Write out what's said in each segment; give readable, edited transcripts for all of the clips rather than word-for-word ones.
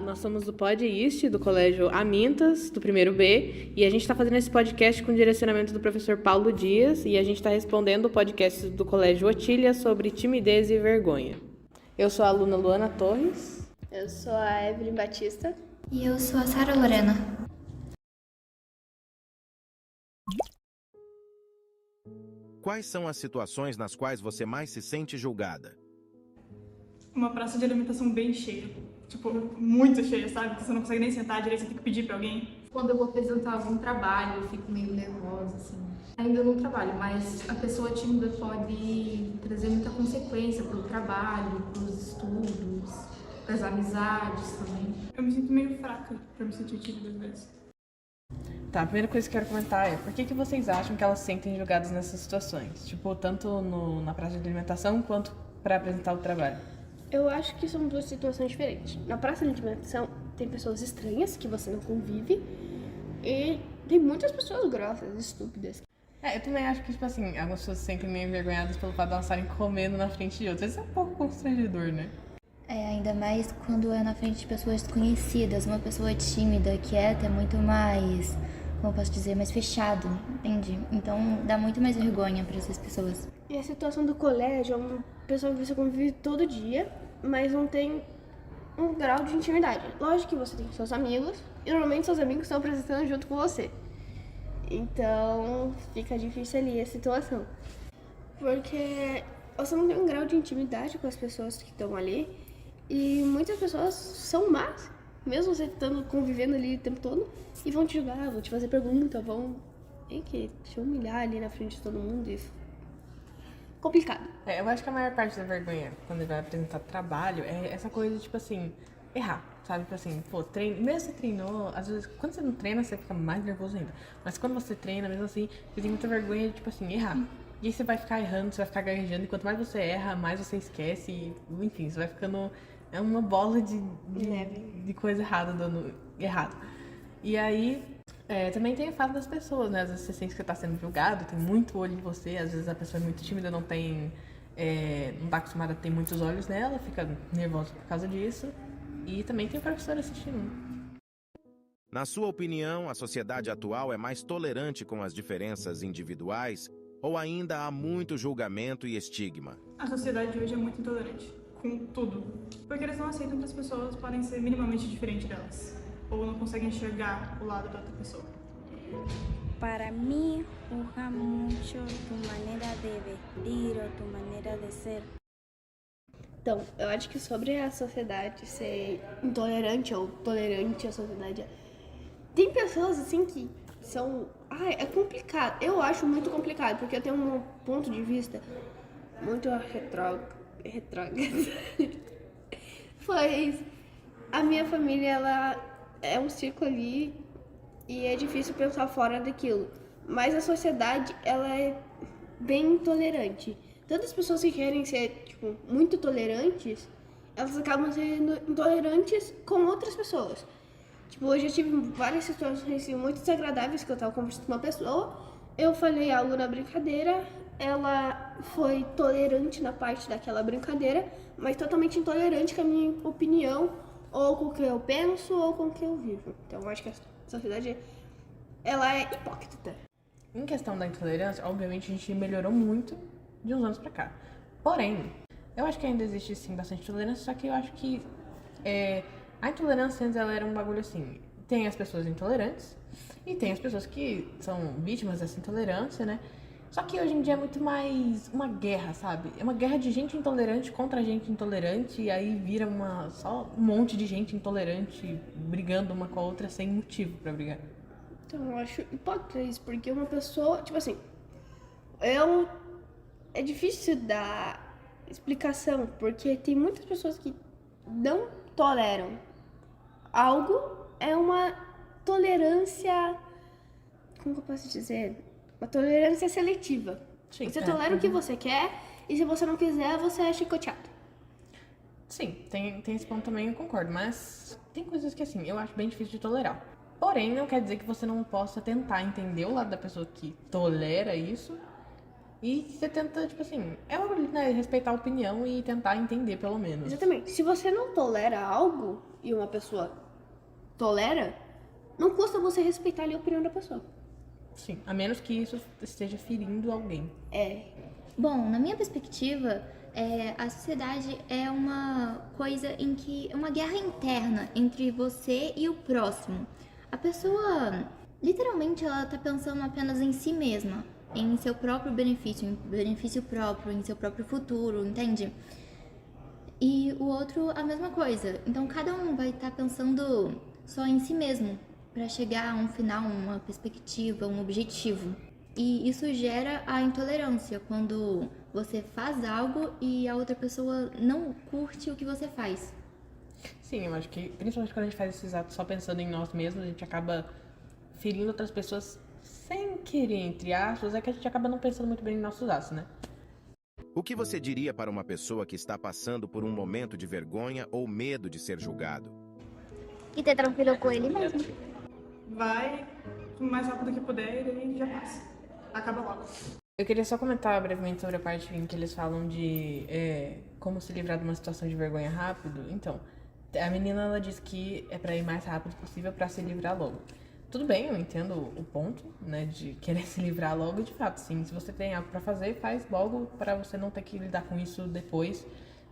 nós somos do Pod East, do Colégio Amintas, do primeiro B, e a gente está fazendo esse podcast com direcionamento do professor Paulo Dias, e a gente está respondendo o podcast do Colégio Otília sobre timidez e vergonha. Eu sou a aluna Luana Torres. Eu sou a Evelyn Batista. E eu sou a Sara Lorena. Quais são as situações nas quais você mais se sente julgada? Uma praça de alimentação bem cheia. Tipo, muito cheia, sabe? Que você não consegue nem sentar direito, você tem que pedir pra alguém. Quando eu vou apresentar algum trabalho, eu fico meio nervosa, assim. Ainda não trabalho, mas a pessoa tímida pode trazer muita consequência pro trabalho, pros estudos, pras amizades também. Eu me sinto meio fraca pra me sentir tímida às vezes. Tá, a primeira coisa que eu quero comentar é por que vocês acham que elas se sentem julgadas nessas situações? Tipo, tanto na praça de alimentação quanto para apresentar o trabalho. Eu acho que são duas situações diferentes. Na praça de alimentação, tem pessoas estranhas que você não convive e tem muitas pessoas grossas, estúpidas. Eu também acho que, tipo assim, algumas pessoas se sentem meio envergonhadas pelo fato de elas estarem comendo na frente de outras. Isso é um pouco constrangedor, né? Ainda mais quando é na frente de pessoas desconhecidas. Uma pessoa tímida, quieta, é muito mais, como eu posso dizer, mais fechado, entende? Então dá muito mais vergonha para essas pessoas. E a situação do colégio é uma pessoa que você convive todo dia, mas não tem um grau de intimidade. Lógico que você tem seus amigos, e normalmente seus amigos estão apresentando junto com você. Então fica difícil ali a situação. Porque você não tem um grau de intimidade com as pessoas que estão ali, e muitas pessoas são más, mesmo você estando convivendo ali o tempo todo, e vão te julgar, vão te fazer pergunta, vão te humilhar ali na frente de todo mundo. E complicado. Eu acho que a maior parte da vergonha, quando ele vai apresentar trabalho, é essa coisa de, tipo assim, errar, sabe? Tipo assim, pô, treino, mesmo você treinou, às vezes, quando você não treina, você fica mais nervoso ainda. Mas quando você treina, mesmo assim, você tem muita vergonha de, tipo assim, errar. E aí você vai ficar errando, você vai ficar gaguejando, e quanto mais você erra, mais você esquece, e, enfim, você vai ficando uma bola de coisa errada, dando errado. E aí, também tem o fato das pessoas, né? Às vezes você sente que você tá sendo julgado, tem muito olho em você, às vezes a pessoa é muito tímida, não tá acostumada a ter muitos olhos nela, fica nervosa por causa disso. E também tem o professor assistindo. Na sua opinião, a sociedade atual é mais tolerante com as diferenças individuais ou ainda há muito julgamento e estigma? A sociedade de hoje é muito intolerante, com tudo. Porque eles não aceitam que as pessoas podem ser minimamente diferentes delas. Ou não conseguem enxergar o lado da outra pessoa. Para mí, juzga mucho tu manera de vestir ou tu maneira de ser. Então, eu acho que sobre a sociedade ser intolerante ou tolerante à sociedade, tem pessoas assim que são... é complicado. Eu acho muito complicado, porque eu tenho um ponto de vista muito retrógrado. Pois a minha família, ela é um ciclo ali e é difícil pensar fora daquilo. Mas a sociedade, ela é bem intolerante. Tantas pessoas que querem ser, tipo, muito tolerantes, elas acabam sendo intolerantes com outras pessoas. Tipo, hoje eu tive várias situações assim, muito desagradáveis que eu tava conversando com uma pessoa, eu falei algo na brincadeira, ela foi tolerante na parte daquela brincadeira, mas totalmente intolerante com a minha opinião, ou com o que eu penso, ou com o que eu vivo. Então eu acho que a sociedade, ela é hipócrita. Em questão da intolerância, obviamente a gente melhorou muito de uns anos pra cá. Porém, eu acho que ainda existe sim bastante tolerância, só que eu acho que a intolerância antes ela era um bagulho assim. Tem as pessoas intolerantes e tem as pessoas que são vítimas dessa intolerância, né? Só que hoje em dia é muito mais uma guerra, sabe? É uma guerra de gente intolerante contra gente intolerante, e aí vira só um monte de gente intolerante brigando uma com a outra sem motivo pra brigar. Então eu acho hipócrita isso, porque uma pessoa, tipo assim, é difícil dar explicação, porque tem muitas pessoas que não toleram algo, é uma tolerância, como que eu posso dizer? Uma tolerância seletiva. Sim, você tolera o que você quer, e se você não quiser, você é chicoteado. Sim, tem esse ponto também, eu concordo, mas tem coisas que assim, eu acho bem difícil de tolerar. Porém, não quer dizer que você não possa tentar entender o lado da pessoa que tolera isso. E você tenta, tipo assim, respeitar a opinião e tentar entender pelo menos. Exatamente. Se você não tolera algo, e uma pessoa tolera, não custa você respeitar ali a opinião da pessoa. Sim, a menos que isso esteja ferindo alguém. Bom, na minha perspectiva, a sociedade é uma coisa em que é uma guerra interna entre você e o próximo. A pessoa, literalmente, ela tá pensando apenas em si mesma, em seu próprio benefício, em benefício próprio, em seu próprio futuro, entende? E o outro, a mesma coisa. Então, cada um vai estar pensando só em si mesmo, para chegar a um final, uma perspectiva, um objetivo. E isso gera a intolerância, quando você faz algo e a outra pessoa não curte o que você faz. Sim, eu acho que, principalmente quando a gente faz esses atos só pensando em nós mesmos, a gente acaba ferindo outras pessoas sem querer, entre aspas, é que a gente acaba não pensando muito bem em nossos atos, né? O que você diria para uma pessoa que está passando por um momento de vergonha ou medo de ser julgado? E ter tranquilo com ele mesmo. Vai o mais rápido que puder e daí já passa. Acaba logo. Eu queria só comentar brevemente sobre a parte em que eles falam de como se livrar de uma situação de vergonha rápido. Então, a menina, ela diz que é pra ir mais rápido possível pra se livrar logo. Tudo bem, eu entendo o ponto, né, de querer se livrar logo. De fato, sim, se você tem algo pra fazer, faz logo para você não ter que lidar com isso depois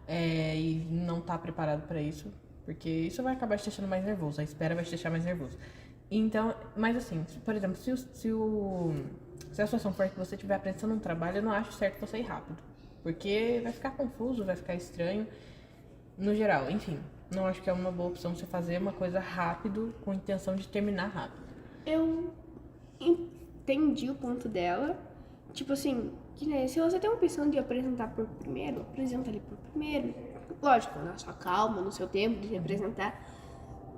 e não estar preparado pra isso, porque isso vai acabar te deixando mais nervoso, a espera vai te deixar mais nervoso. Então, mas assim, por exemplo, se a situação for que você estiver aprendendo um trabalho, eu não acho certo você ir rápido, porque vai ficar confuso, vai ficar estranho, no geral, enfim. Não acho que é uma boa opção você fazer uma coisa rápido, com a intenção de terminar rápido. Eu entendi o ponto dela. Tipo assim, que, né, se você tem uma opção de apresentar por primeiro, apresenta ali por primeiro. Lógico, na sua calma, no seu tempo de representar.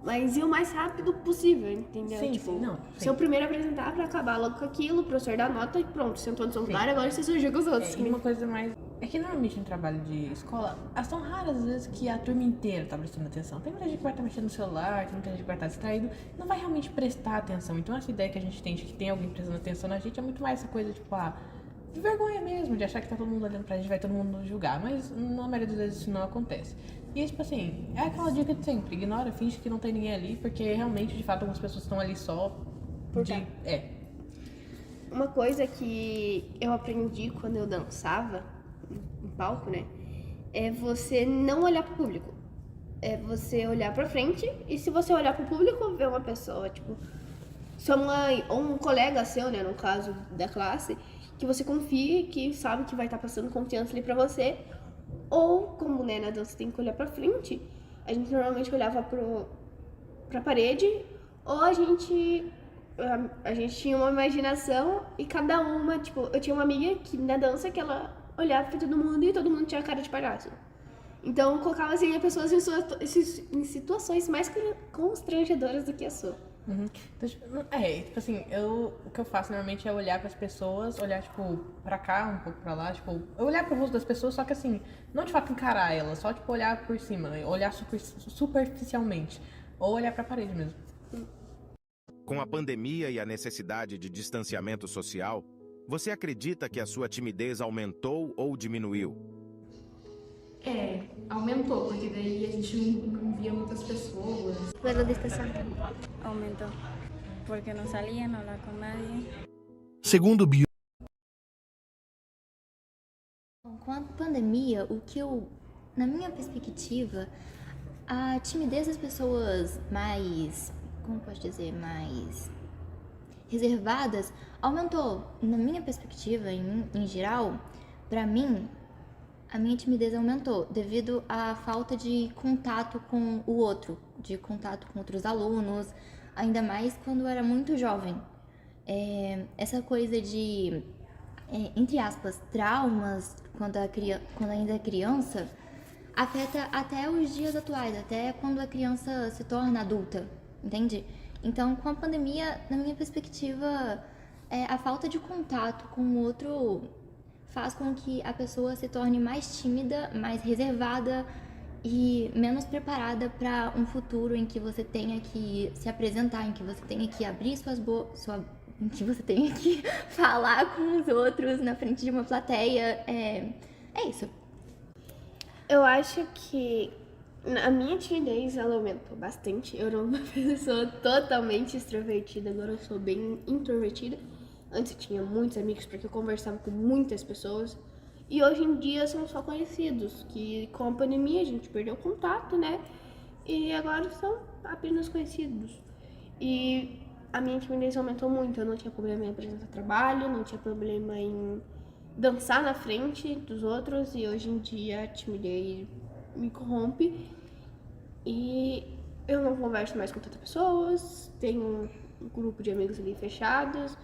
Mas ir o mais rápido possível, entendeu? Sim, tipo, sim, não. se eu primeiro apresentar pra acabar logo com aquilo, o professor dá nota e pronto, sentou no seu lugar, agora você surgiu com os outros. E uma coisa mais... É que normalmente em trabalho de escola, são raras as vezes que a turma inteira tá prestando atenção. Tem muita gente que vai estar mexendo no celular, tem muita gente que vai estar distraído, não vai realmente prestar atenção. Então essa ideia que a gente tem de que tem alguém prestando atenção na gente é muito mais essa coisa, tipo, de vergonha mesmo, de achar que tá todo mundo olhando pra gente, vai todo mundo julgar. Mas na maioria das vezes isso não acontece. E tipo assim, é aquela dica de sempre, ignora, finge que não tem ninguém ali, porque realmente, de fato, algumas pessoas estão ali só Uma coisa que eu aprendi quando eu dançava em palco, né? É você não olhar pro público. É você olhar pra frente e se você olhar pro público, ver uma pessoa, tipo, sua mãe ou um colega seu, né, no caso da classe, que você confie, que sabe que vai estar passando confiança ali pra você. Ou, como, né, na dança tem que olhar pra frente, a gente normalmente olhava pra parede, ou a gente tinha uma imaginação e cada uma, tipo, eu tinha uma amiga que na dança que ela olhava pra todo mundo e todo mundo tinha cara de palhaço. Então, eu colocava assim as pessoas em situações mais constrangedoras do que a sua. Uhum. Então, tipo assim, o que eu faço normalmente é olhar pras pessoas, olhar, tipo, pra cá, um pouco pra lá, tipo, eu olhar pro rosto das pessoas, só que assim, não de fato encarar elas, só, tipo, olhar por cima, olhar superficialmente, ou olhar pra parede mesmo. Com a pandemia e a necessidade de distanciamento social, você acredita que a sua timidez aumentou ou diminuiu? Aumentou, porque daí a gente não via muitas pessoas. Pelo distanciamento. Aumentó, porque no salía, no hablaba con nadie. Segundo bio... Com a pandemia, na minha perspectiva, a timidez das pessoas mais, como posso dizer, mais reservadas aumentou. Na minha perspectiva, em geral, pra mim, a minha timidez aumentou devido à falta de contato com o outro, de contato com outros alunos, ainda mais quando eu era muito jovem. Essa coisa de, entre aspas, traumas quando ainda é criança, afeta até os dias atuais, até quando a criança se torna adulta, entende? Então, com a pandemia, na minha perspectiva, a falta de contato com o outro faz com que a pessoa se torne mais tímida, mais reservada e menos preparada para um futuro em que você tenha que se apresentar, em que você tenha que abrir em que você tenha que falar com os outros na frente de uma plateia. É isso. Eu acho que A minha timidez, ela aumentou bastante. Eu era uma pessoa totalmente extrovertida, agora eu sou bem introvertida. Antes eu tinha muitos amigos porque eu conversava com muitas pessoas. E hoje em dia são só conhecidos, que com a pandemia a gente perdeu contato, né? E agora são apenas conhecidos. E a minha timidez aumentou muito. Eu não tinha problema em apresentar trabalho, não tinha problema em dançar na frente dos outros. E hoje em dia a timidez me corrompe. E eu não converso mais com tantas pessoas, tenho um grupo de amigos ali fechados.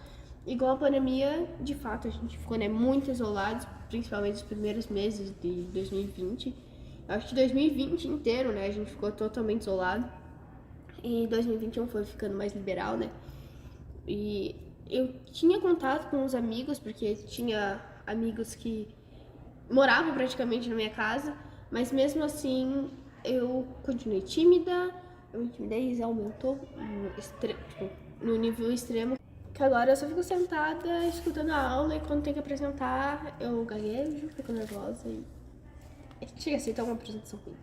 Igual a pandemia, de fato, a gente ficou, né, muito isolados, principalmente nos primeiros meses de 2020. Eu acho que 2020 inteiro, né, a gente ficou totalmente isolado. E 2021 foi ficando mais liberal, né. E eu tinha contato com os amigos, porque tinha amigos que moravam praticamente na minha casa, mas mesmo assim eu continuei tímida, a minha timidez aumentou no nível extremo, que agora eu só fico sentada escutando a aula e quando tem que apresentar eu gaguejo, fico nervosa e chega a ser uma apresentação ruim.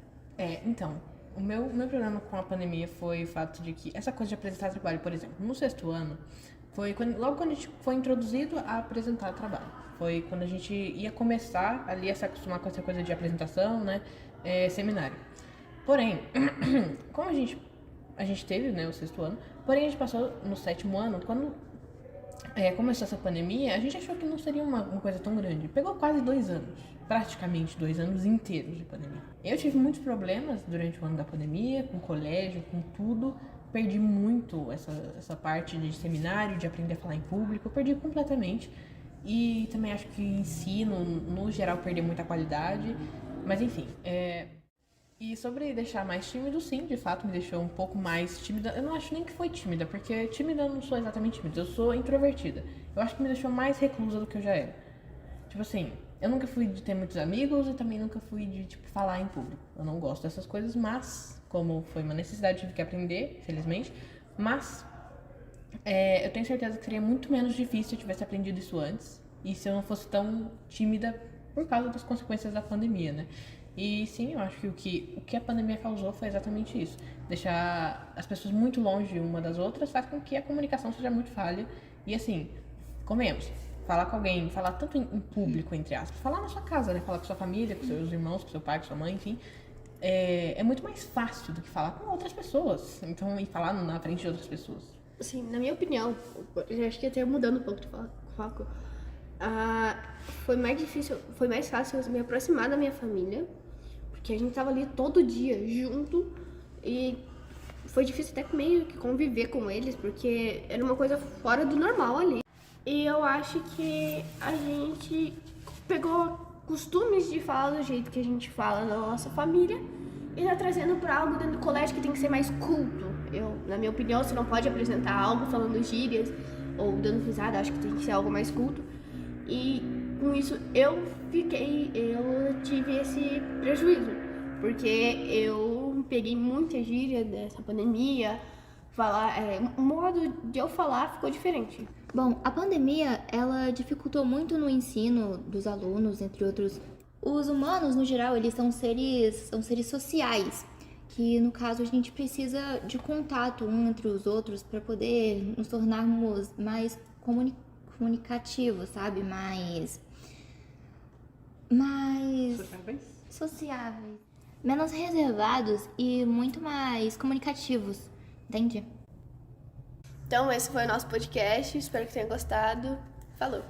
Então, o meu problema com a pandemia foi o fato de que essa coisa de apresentar trabalho, por exemplo, no 6º ano, foi logo quando a gente foi introduzido a apresentar trabalho. Foi quando a gente ia começar ali a se acostumar com essa coisa de apresentação, né, seminário. Porém, como a gente teve, né, o 6º ano, porém a gente passou no 7º ano, quando começou essa pandemia, a gente achou que não seria uma coisa tão grande. Pegou quase 2 anos, praticamente 2 anos inteiros de pandemia. Eu tive muitos problemas durante o ano da pandemia, com colégio, com tudo. Perdi muito essa parte de seminário, de aprender a falar em público, eu perdi completamente. E também acho que o ensino, no geral, perdeu muita qualidade. Mas enfim, E sobre deixar mais tímido, sim, de fato me deixou um pouco mais tímida. Eu não acho nem que foi tímida, porque tímida eu não sou exatamente tímida, eu sou introvertida. Eu acho que me deixou mais reclusa do que eu já era. Tipo assim, eu nunca fui de ter muitos amigos e também nunca fui de, falar em público. Eu não gosto dessas coisas, mas, como foi uma necessidade, tive que aprender, felizmente. Mas, eu tenho certeza que seria muito menos difícil se eu tivesse aprendido isso antes. E se eu não fosse tão tímida por causa das consequências da pandemia, né? E sim, eu acho que o que a pandemia causou foi exatamente isso. Deixar as pessoas muito longe uma das outras faz com que a comunicação seja muito falha. E assim, convenhamos, falar com alguém, falar tanto em público, entre aspas, falar na sua casa, né? Falar com sua família, com seus irmãos, com seu pai, com sua mãe, enfim, é muito mais fácil do que falar com outras pessoas. Então, e falar na frente de outras pessoas. Assim, na minha opinião, eu acho que até mudando um pouco de foco, foi mais difícil, foi mais fácil me aproximar da minha família, porque a gente tava ali todo dia junto e foi difícil até meio que conviver com eles, porque era uma coisa fora do normal ali. E eu acho que a gente pegou costumes de falar do jeito que a gente fala na nossa família e tá trazendo pra algo dentro do colégio que tem que ser mais culto. Na minha opinião, você não pode apresentar algo falando gírias ou dando risada, acho que tem que ser algo mais culto. E com isso eu tive esse prejuízo, porque eu peguei muita gíria dessa pandemia, o modo de eu falar ficou diferente. Bom, a pandemia, ela dificultou muito no ensino dos alunos, entre outros. Os humanos, no geral, eles são seres sociais, que no caso a gente precisa de contato um entre os outros para poder nos tornarmos mais comunicativos, sabe? Mais sociáveis, menos reservados e muito mais comunicativos, entende? Então esse foi o nosso podcast, espero que tenham gostado. Falou!